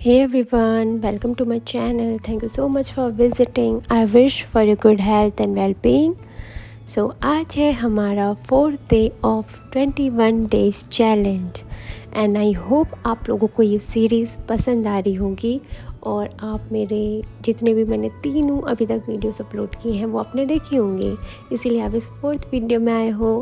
Hey everyone, welcome to my channel. Thank you so much for visiting. I wish for your good health and well-being. So आज है हमारा 4th day of 21 days challenge and I hope आप लोगों को ये series पसंद आ रही होगी और आप मेरे जितने भी मैंने तीनों अभी तक वीडियोस अपलोड किए हैं वो आपने देखे होंगे, इसीलिए आप इस 4th वीडियो में आए हो।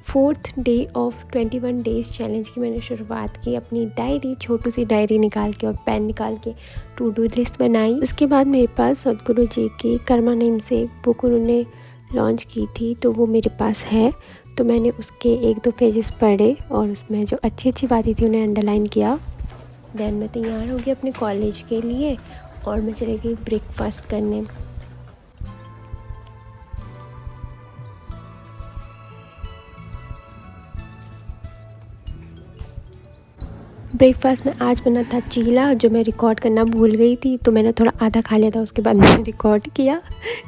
4th day of 21 days challenge की मैंने शुरुआत की अपनी डायरी, छोटी सी डायरी निकाल के और पेन निकाल के टू डू लिस्ट बनाई। उसके बाद मेरे पास सदगुरु जी की कर्मा नेम से बुक उन्होंने लॉन्च की थी तो वो मेरे पास है। तो मैंने उसके 1-2 पेजेस पढ़े और उसमें जो अच्छी अच्छी बातें थी उन्हें अंडरलाइन किया। देन मैं तैयार हो गई अपने कॉलेज के लिए और मैं चली गई ब्रेकफास्ट करने। ब्रेकफास्ट में आज बना था चीला जो मैं रिकॉर्ड करना भूल गई थी, तो मैंने थोड़ा आधा खा लिया था, उसके बाद मैंने रिकॉर्ड किया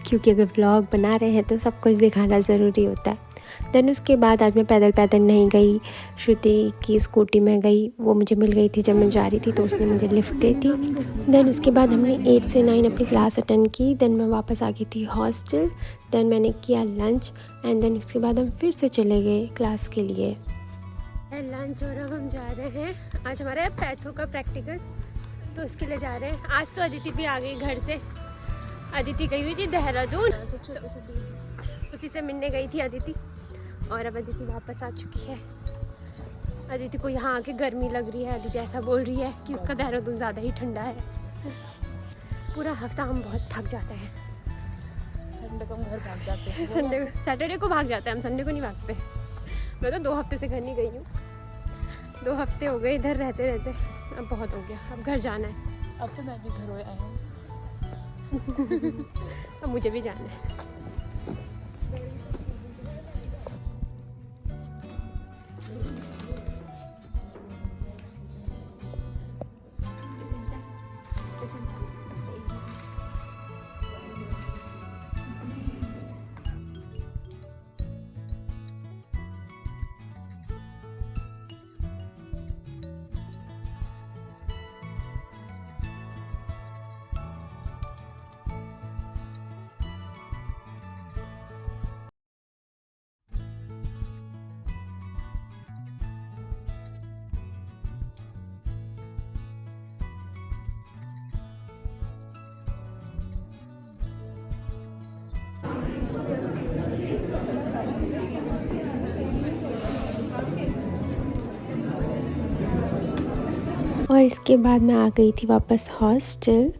क्योंकि अगर व्लॉग बना रहे हैं तो सब कुछ दिखाना ज़रूरी होता है। देन उसके बाद आज मैं पैदल नहीं गई, श्रुति की स्कूटी में गई, वो मुझे मिल गई थी जब मैं जा रही थी तो उसने मुझे लिफ्ट दी थी। देन उसके बाद हमने 8 से 9 अपनी क्लास अटेंड की। देन मैं वापस आ गई थी हॉस्टल। देन मैंने किया लंच एंड देन उसके बाद हम फिर से चले गए क्लास के लिए। लंच और अब हम जा रहे हैं, आज हमारा पैथो का प्रैक्टिकल तो उसके लिए जा रहे हैं। आज तो अदिति भी आ गई घर से, अदिति गई हुई थी देहरादून, उसी से मिलने गई थी अदिति और अब अदिति वापस आ चुकी है। अदिति को यहाँ आके गर्मी लग रही है, अदिति ऐसा बोल रही है कि उसका देहरादून ज़्यादा ही ठंडा है। पूरा हफ्ता हम बहुत थक जाते हैं, संडे को हम घर भाग जाते हैं। सैटरडे को भाग जाते हैं, हम संडे को नहीं भागते। मैं तो 2 हफ्ते से घर नहीं गई हूँ, 2 हफ्ते हो गए इधर रहते रहते, अब बहुत हो गया, अब घर जाना है। अब तो मैं भी घर आया हूँ। अब मुझे भी जाना है। और इसके बाद मैं आ गई थी वापस हॉस्टल।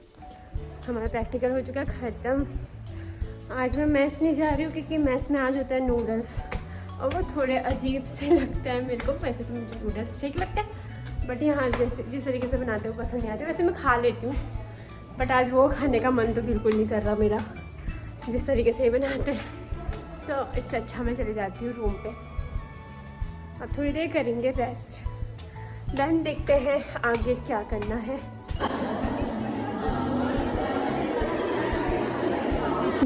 हमारा प्रैक्टिकल हो चुका ख़त्म। आज मैं मेस नहीं जा रही हूँ क्योंकि मेस में आज होता है नूडल्स और वो थोड़े अजीब से लगता है मेरे को। वैसे तो मुझे नूडल्स ठीक लगता है बट यहाँ जैसे जिस तरीके से बनाते हो पसंद नहीं आते। वैसे मैं खा लेती हूँ बट आज वो खाने का मन तो बिल्कुल नहीं कर रहा मेरा, जिस तरीके से ये बनाते हैं। तो इससे अच्छा मैं चली जाती हूँ रूम पे। अब थोड़ी देर करेंगे रेस्ट, देन देखते हैं आगे क्या करना है।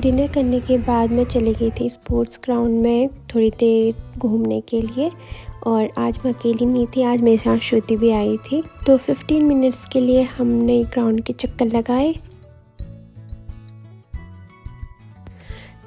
डिनर करने के बाद मैं चली गई थी स्पोर्ट्स ग्राउंड में थोड़ी देर घूमने के लिए और आज मैं अकेली नहीं थी, आज मेरे साथ श्रुति भी आई थी। तो 15 मिनट्स के लिए हमने ग्राउंड के चक्कर लगाए।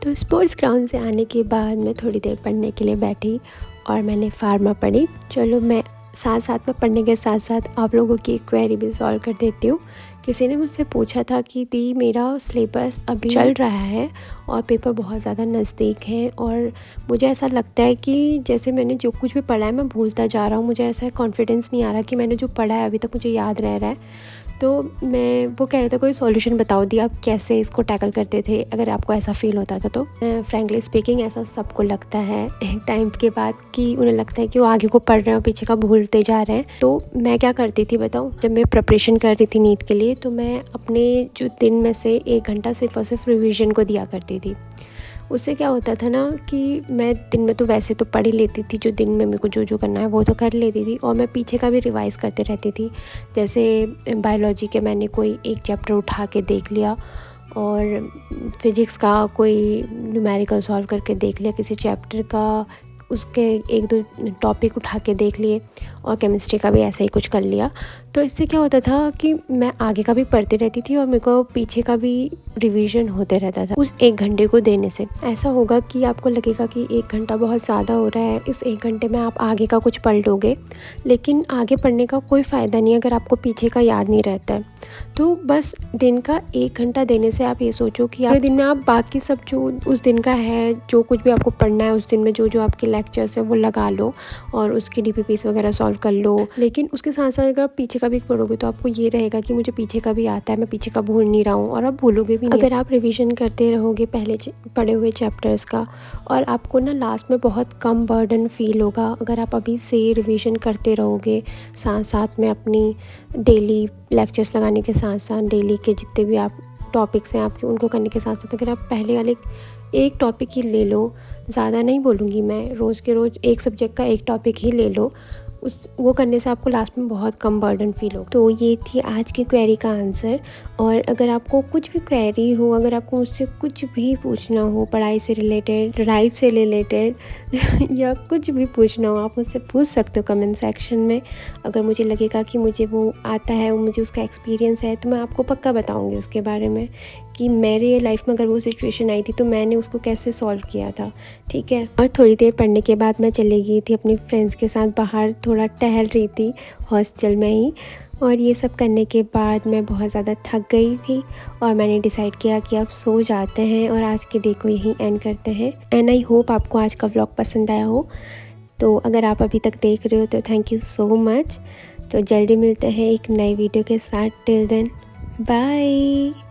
तो स्पोर्ट्स ग्राउंड से आने के बाद मैं थोड़ी देर पढ़ने के लिए बैठी और मैंने फार्मा पढ़ी। चलो मैं साथ में पढ़ने के साथ साथ आप लोगों की क्वेरी भी सॉल्व कर देती हूँ। किसी ने मुझसे पूछा था कि दी मेरा सिलेबस अभी चल रहा है और पेपर बहुत ज़्यादा नज़दीक है और मुझे ऐसा लगता है कि जैसे मैंने जो कुछ भी पढ़ा है मैं भूलता जा रहा हूँ, मुझे ऐसा कॉन्फिडेंस नहीं आ रहा कि मैंने जो पढ़ा है अभी तक मुझे याद रह रहा है। तो वो कह रहे थे कोई सॉल्यूशन बताओ दी आप कैसे इसको टैकल करते थे अगर आपको ऐसा फ़ील होता था। तो फ्रैंकली स्पीकिंग ऐसा सबको लगता है एक टाइम के बाद कि उन्हें लगता है कि वो आगे को पढ़ रहे हैं और पीछे का भूलते जा रहे हैं। तो मैं क्या करती थी बताऊँ, जब मैं प्रिपरेशन कर रही थी नीट के लिए तो मैं अपने जो दिन में से 1 घंटा सिर्फ और सिर्फ रिविज़न को दिया करती थी। उससे क्या होता था ना कि मैं दिन में तो वैसे तो पढ़ ही लेती थी, जो दिन में मेरे को जो करना है वो तो कर लेती थी और मैं पीछे का भी रिवाइज़ करते रहती थी। जैसे बायोलॉजी के मैंने कोई एक चैप्टर उठा के देख लिया और फिज़िक्स का कोई न्यूमेरिकल सॉल्व करके देख लिया, किसी चैप्टर का उसके 1-2 टॉपिक उठा के देख लिए, और केमिस्ट्री का भी ऐसा ही कुछ कर लिया। तो इससे क्या होता था कि मैं आगे का भी पढ़ती रहती थी और मेरे को पीछे का भी रिवीजन होते रहता था उस 1 घंटे को देने से। ऐसा होगा कि आपको लगेगा कि 1 घंटा बहुत ज़्यादा हो रहा है, इस 1 घंटे में आप आगे का कुछ पढ़ लोगे, लेकिन आगे पढ़ने का कोई फ़ायदा नहीं है अगर आपको पीछे का याद नहीं रहता है। तो बस दिन का 1 घंटा देने से आप ये सोचो कि पूरे दिन में आप बाकी सब जो उस दिन का है, जो कुछ भी आपको पढ़ना है उस दिन में, जो आपके लेक्चर्स हैं वो लगा लो और उसकी DPPs वगैरह सॉल्व कर लो। लेकिन उसके साथ साथ अगर आप पीछे का भी पढ़ोगे तो आपको ये रहेगा कि मुझे पीछे का भी आता है, मैं पीछे का भूल नहीं रहा हूँ, और आप भूलोगे भी नहीं। अगर आप रिविज़न करते रहोगे पहले पढ़े हुए चैप्टर्स का, और आपको ना लास्ट में बहुत कम बर्डन फील होगा अगर आप अभी से रिविज़न करते रहोगे, साथ साथ में अपनी डेली लेक्चर्स लगाने के साथ साथ डेली के जितने भी आप टॉपिक्स हैं आपके उनको करने के साथ साथ अगर आप पहले वाले एक टॉपिक ही ले लो, ज़्यादा नहीं बोलूँगी मैं, रोज़ के रोज़ एक सब्जेक्ट का एक टॉपिक ही ले लो, वो करने से आपको लास्ट में बहुत कम बर्डन फील हो। तो ये थी आज की क्वेरी का आंसर। और अगर आपको कुछ भी क्वेरी हो, अगर आपको मुझसे कुछ भी पूछना हो पढ़ाई से रिलेटेड, लाइफ से रिलेटेड या कुछ भी पूछना हो, आप मुझसे पूछ सकते हो कमेंट सेक्शन में। अगर मुझे लगेगा कि मुझे वो आता है, वो मुझे उसका एक्सपीरियंस है, तो मैं आपको पक्का बताऊँगी उसके बारे में कि मेरे लाइफ में अगर वो सिचुएशन आई थी तो मैंने उसको कैसे सॉल्व किया था, ठीक है। और थोड़ी देर पढ़ने के बाद मैं चली गई थी अपनी फ्रेंड्स के साथ बाहर, थोड़ा टहल रही थी हॉस्टल में ही। और ये सब करने के बाद मैं बहुत ज़्यादा थक गई थी और मैंने डिसाइड किया कि अब सो जाते हैं और आज के डे को यहीं एंड करते हैं। एंड आई होप आपको आज का व्लॉग पसंद आया हो। तो अगर आप अभी तक देख रहे हो तो थैंक यू सो मच। तो जल्दी मिलते हैं एक नई वीडियो के साथ। Till then bye.